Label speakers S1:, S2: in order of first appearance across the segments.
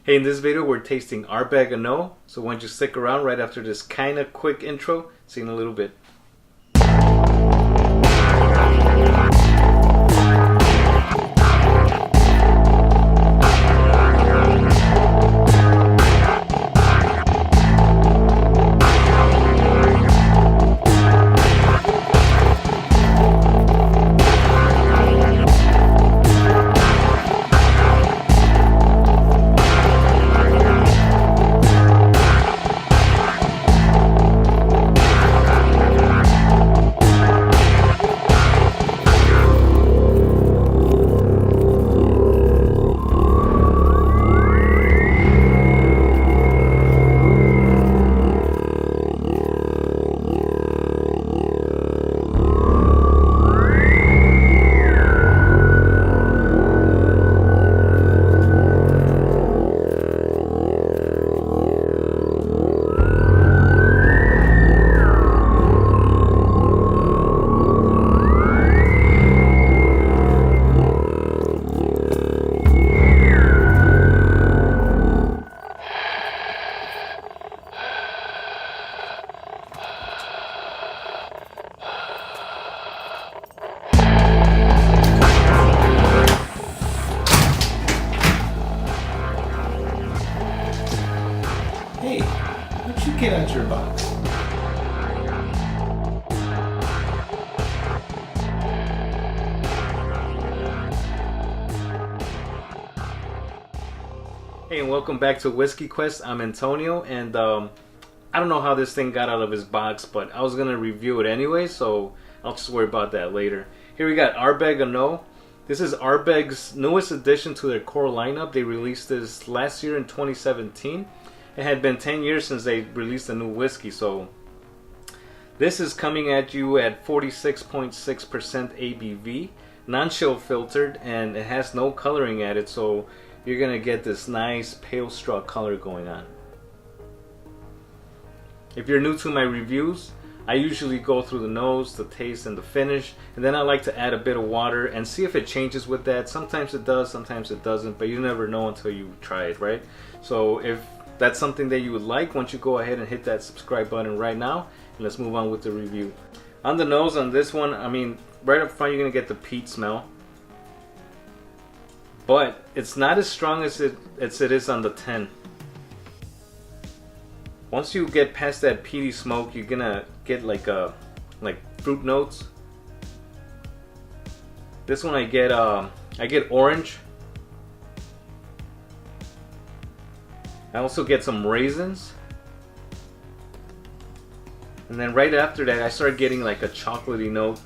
S1: Hey, in this video we're tasting Ardbeg An Oa, so why don't you stick around right after this kind of quick intro. See you in a little bit.
S2: Hey, why'd you get out your box?
S1: Hey, and welcome back to Whiskey Quest. I'm Antonio, and I don't know how this thing got out of his box, but I was gonna review it anyway, so I'll just worry about that later. Here we got Ardbeg An Oa. This is Ardbeg's newest addition to their core lineup. They released this last year in 2017. It had been 10 years since they released a new whiskey, so this is coming at you at 46.6% ABV, non-chill filtered, and it has no coloring added, so you're gonna get this nice pale straw color going on. If you're new to my reviews, I usually go through the nose, the taste, and the finish, and then I like to add a bit of water and see if it changes with that. Sometimes it does, sometimes it doesn't, but you never know until you try it, right? So if that's something that you would like, why don't you go ahead and hit that subscribe button right now, and let's move on with the review. On the nose on this one, I mean, right up front you're gonna get the peat smell, but it's not as strong as it is on the 10. Once you get past that peaty smoke, you're gonna get like fruit notes. This one I get orange. I also get some raisins, and then right after that I start getting like a chocolatey note.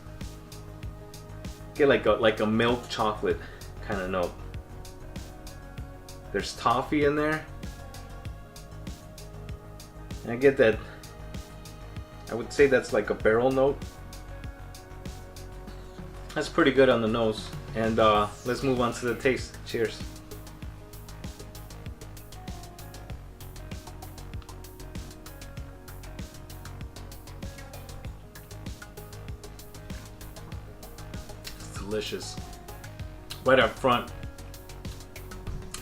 S1: Get like a milk chocolate kind of note. There's toffee in there, and I get that, I would say that's like a barrel note. That's pretty good on the nose, and let's move on to the taste. Cheers. Delicious. Right up front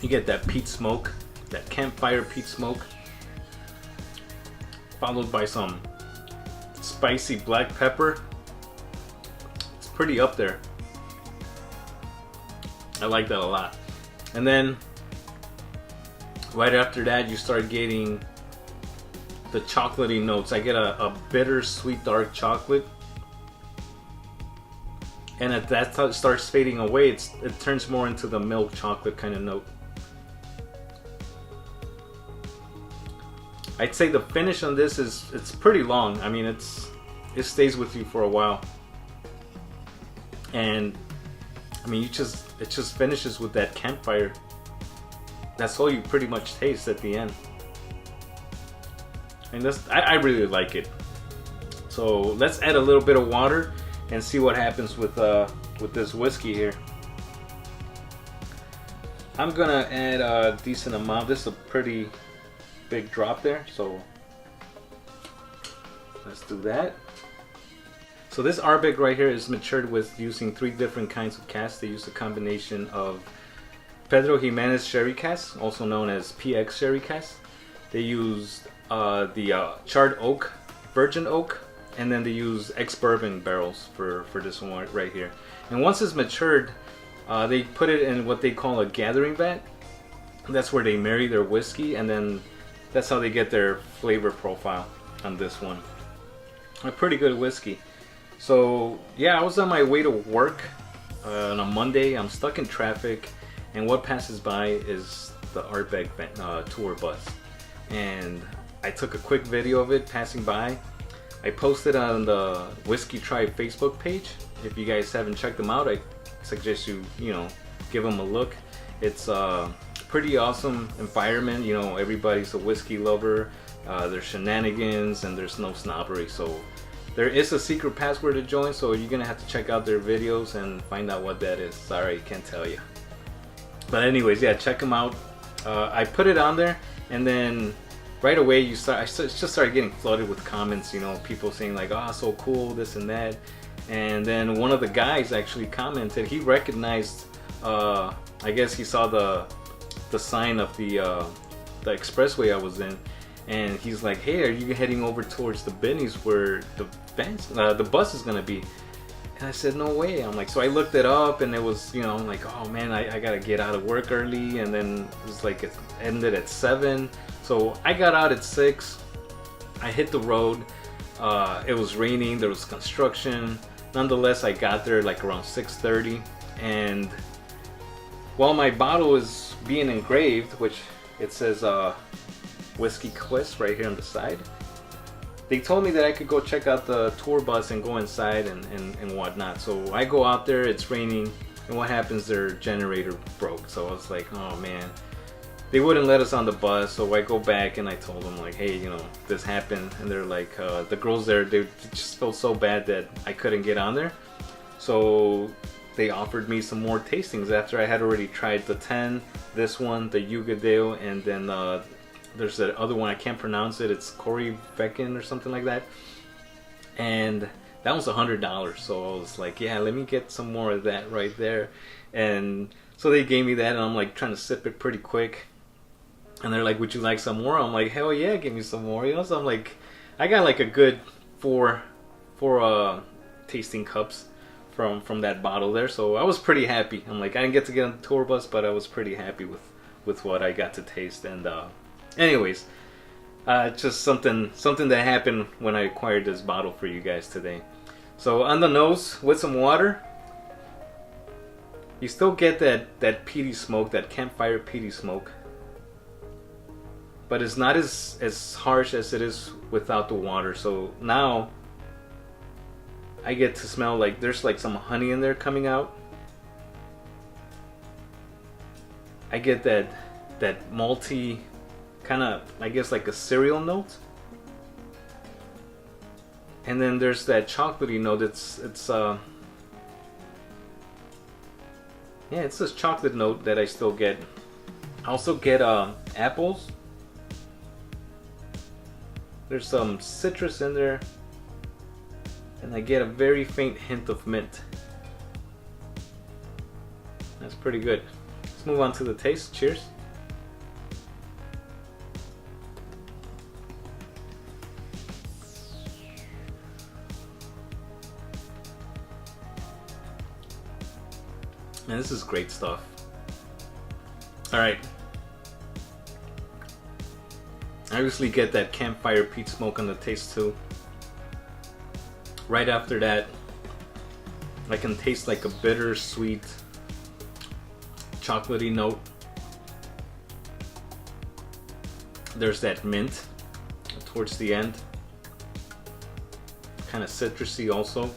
S1: you get that peat smoke, that campfire peat smoke, followed by some spicy black pepper. It's pretty up there. I like that a lot. And then right after that you start getting the chocolatey notes. I get a bitter sweet dark chocolate, and as that starts fading away, it turns more into the milk chocolate kind of note. I'd say the finish on this it's pretty long. I mean, it stays with you for a while, and I mean it just finishes with that campfire. That's all you pretty much taste at the end, and I really like it. So let's add a little bit of water and see what happens with this whiskey here. I'm gonna add a decent amount. This is a pretty big drop there, so let's do that. So this Ardbeg right here is matured with using 3 different kinds of casks. They use a combination of Pedro Jimenez sherry cask, also known as PX sherry cask. They used the charred oak, virgin oak, and then they use ex-bourbon barrels for this one right here. And once it's matured, they put it in what they call a gathering vat. That's where they marry their whiskey, and then that's how they get their flavor profile on this one. A pretty good whiskey. So yeah, I was on my way to work on a Monday. I'm stuck in traffic, and what passes by is the Ardbeg tour bus. And I took a quick video of it passing by. I posted on the Whiskey Tribe Facebook page. If you guys haven't checked them out, I suggest you give them a look. It's a pretty awesome environment. Everybody's a whiskey lover. There's shenanigans and there's no snobbery. So there is a secret password to join, so you're gonna have to check out their videos and find out what that is. Sorry, can't tell you. But anyways, yeah, check them out. I put it on there, and then right away I just started getting flooded with comments. People saying like, "Oh, so cool," this and that. And then one of the guys actually commented. He recognized. I guess he saw the sign of the expressway I was in, and he's like, "Hey, are you heading over towards the Benny's where the bus is gonna be?" And I said, "No way." I'm like, so I looked it up, and it was, I'm like, oh man, I gotta get out of work early, and then it was like it ended at 7. So I got out at 6. I hit the road. It was raining. There was construction. Nonetheless, I got there like around 6:30, and while my bottle is being engraved, which it says Whiskey Quest right here on the side, they told me that I could go check out the tour bus and go inside and whatnot. So I go out there, it's raining, and what happens, their generator broke. So I was like, oh man. They wouldn't let us on the bus, so I go back and I told them like, hey, this happened. And they're like, the girls there, they just felt so bad that I couldn't get on there. So they offered me some more tastings after I had already tried the 10, this one, the Yugadale, and then there's that other one, I can't pronounce it, it's Cory Becken or something like that. And that was $100, so I was like, yeah, let me get some more of that right there. And so they gave me that, and I'm like trying to sip it pretty quick. And they're like, would you like some more? I'm like, hell yeah, give me some more. So I'm like, I got like a good four tasting cups from that bottle there. So I was pretty happy. I'm like, I didn't get to get on the tour bus, but I was pretty happy with what I got to taste. And anyways, just something that happened when I acquired this bottle for you guys today. So on the nose, with some water, you still get that peaty smoke, that campfire peaty smoke. But it's not as harsh as it is without the water. So now I get to smell like there's like some honey in there coming out. I get that malty kind of, I guess, like a cereal note. And then there's that chocolatey note. It's this chocolate note that I still get. I also get apples. There's some citrus in there, and I get a very faint hint of mint. That's pretty good. Let's move on to the taste. Cheers. Man, this is great stuff. Alright. I obviously get that campfire peat smoke on the taste too. Right after that, I can taste like a bittersweet, chocolatey note. There's that mint towards the end. Kind of citrusy also.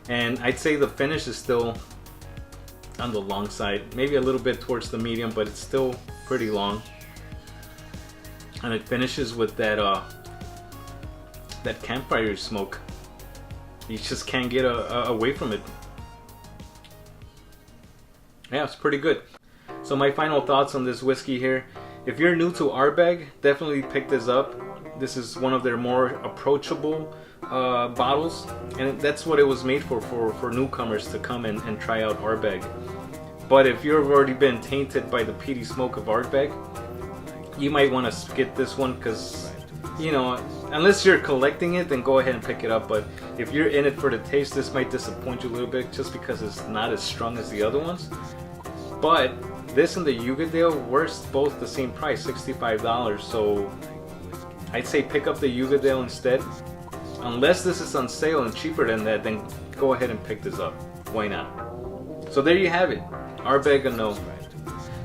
S1: And I'd say the finish is still on the long side. Maybe a little bit towards the medium, but it's still pretty long. And it finishes with that campfire smoke. You just can't get away from it. Yeah, it's pretty good. So my final thoughts on this whiskey here. If you're new to Ardbeg, definitely pick this up. This is one of their more approachable bottles, and that's what it was made for newcomers to come and try out Ardbeg. But if you've already been tainted by the peaty smoke of Ardbeg, you might want to skip this one because, you know, unless you're collecting it, then go ahead and pick it up. But if you're in it for the taste, this might disappoint you a little bit just because it's not as strong as the other ones. But this and the Ugadale were both the same price, $65. So I'd say pick up the Ugadale instead. Unless this is on sale and cheaper than that, then go ahead and pick this up. Why not? So there you have it, Ardbeg An Oa.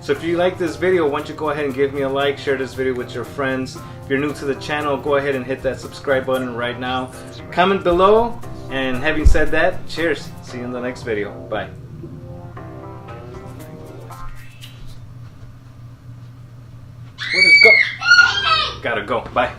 S1: So if you like this video, why don't you go ahead and give me a like, share this video with your friends. If you're new to the channel, go ahead and hit that subscribe button right now. Comment below, and having said that, cheers. See you in the next video. Bye. Where does go? Gotta go. Bye.